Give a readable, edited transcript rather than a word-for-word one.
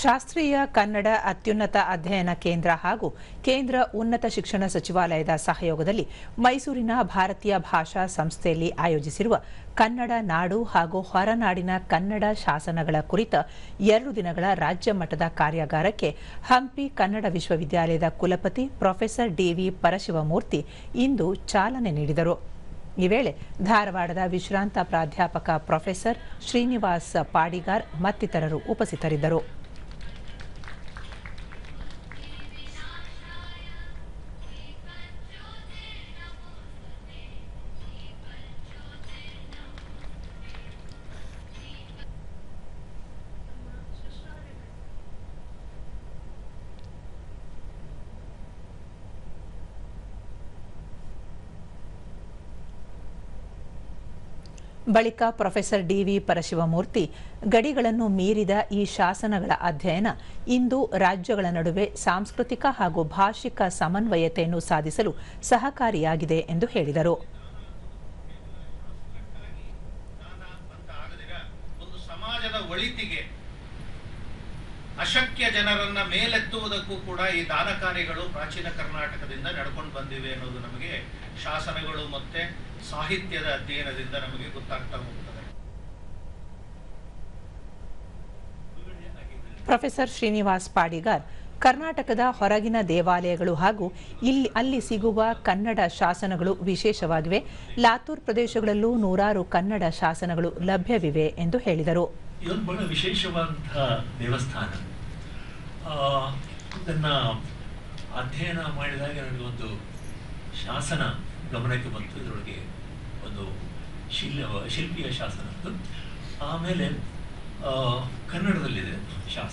ಶಾಸ್ತ್ರೀಯ ಕನ್ನಡ ಅತ್ಯುನ್ನತ ಅಧ್ಯಯನ ಕೇಂದ್ರ ಹಾಗೂ ಕೇಂದ್ರ ಉನ್ನತ ಶಿಕ್ಷಣ ಸಚಿವಾಲಯದ ಸಹಯೋಗದಲ್ಲಿ ಮೈಸೂರಿನ ಭಾರತೀಯ ಭಾಷಾ ಸಂಸ್ಥೆಯಲ್ಲಿ ಆಯೋಜಿಸಿರುವ ಕನ್ನಡ ನಾಡು ಹಾಗೂ ಹೊರನಾಡಿನ ಕನ್ನಡ ಶಾಸನಗಳ ಕುರಿತ 2 ದಿನಗಳ ರಾಜ್ಯ ಮಟ್ಟದ ಕಾರ್ಯಾಗಾರಕ್ಕೆ ಹಂಪಿ ಕನ್ನಡ ವಿಶ್ವವಿದ್ಯಾಲಯದ ಕುಲಪತಿ ಪ್ರೊಫೆಸರ್ ಡಿ.ವಿ. ಪರಶಿವಮೂರ್ತಿ ಇಂದು ಚಾಲನೆ ನೀಡಿದರು. ಈ ವೇಳೆ ಧಾರವಾಡದ ವಿಶ್ರಾಂತ ಪ್ರಾಧ್ಯಾಪಕ ಪ್ರೊಫೆಸರ್ ಶ್ರೀನಿವಾಸ್ ಪಾಡಿಗಾರ್ ಮತ್ತಿತರರು ಉಪಸ್ಥಿತರಿದ್ದರು. ಬಳಿಕ ಪ್ರೊಫೆಸರ್ ಡಿ.ವಿ. ಪರಶಿವಮೂರ್ತಿ ಗಡಿಗಳನ್ನು ಮೀರಿದ ಈ ಶಾಸನಗಳ ಅಧ್ಯಯನ ಇಂದು ರಾಜ್ಯಗಳ ನಡುವೆ ಸಾಂಸ್ಕೃತಿಕ ಹಾಗೂ ಭಾಷಿಕ ಸಮನ್ವಯತೆಯನ್ನು ಸಾಧಿಸಲು ಸಹಕಾರಿಯಾಗಿದೆ ಎಂದು ಹೇಳಿದರು. ಸಮಾಜದ ಒಳಿತಿಗೆ ಅಶಕ್ಯ ಜನರನ್ನ ಮೇಲೆತ್ತುವುದಕ್ಕೂ ಕೂಡ ಈ ದಾನ ಕಾರ್ಯಗಳು ಪ್ರಾಚೀನ ಕರ್ನಾಟಕದಿಂದ ನಡ್ಕೊಂಡು ಬಂದಿವೆ ಅನ್ನೋದು ನಮಗೆ ಶಾಸನಗಳು ಮತ್ತೆ ಸಾಹಿತ್ಯದ ಅಧ್ಯಯನದಿಂದ ನಮಗೆ ಗೊತ್ತಾಗ್ತಾ ಹೋಗುತ್ತದೆ. ಪ್ರೊಫೆಸರ್ ಶ್ರೀನಿವಾಸ್ ಪಾಡಿಗಾರ್ ಕರ್ನಾಟಕದ ಹೊರಗಿನ ದೇವಾಲಯಗಳು ಹಾಗೂ ಅಲ್ಲಿ ಸಿಗುವ ಕನ್ನಡ ಶಾಸನಗಳು ವಿಶೇಷವಾಗಿವೆ. ಲಾತೂರ್ ಪ್ರದೇಶಗಳಲ್ಲೂ ನೂರಾರು ಕನ್ನಡ ಶಾಸನಗಳು ಲಭ್ಯವಿವೆ ಎಂದು ಹೇಳಿದರು. ಇದೊಂದು ಬಹಳ ವಿಶೇಷವಾದಂತಹ ದೇವಸ್ಥಾನ. ಇದನ್ನು ಅಧ್ಯಯನ ಮಾಡಿದಾಗ ನನಗೊಂದು ಶಾಸನ ಗಮನಕ್ಕೆ ಬಂತು. ಇದರೊಳಗೆ ಒಂದು ಶಿಲ್ಪಿಯ ಶಾಸನ. ಆಮೇಲೆ ಕನ್ನಡದಲ್ಲಿದೆ ಶಾಸನ.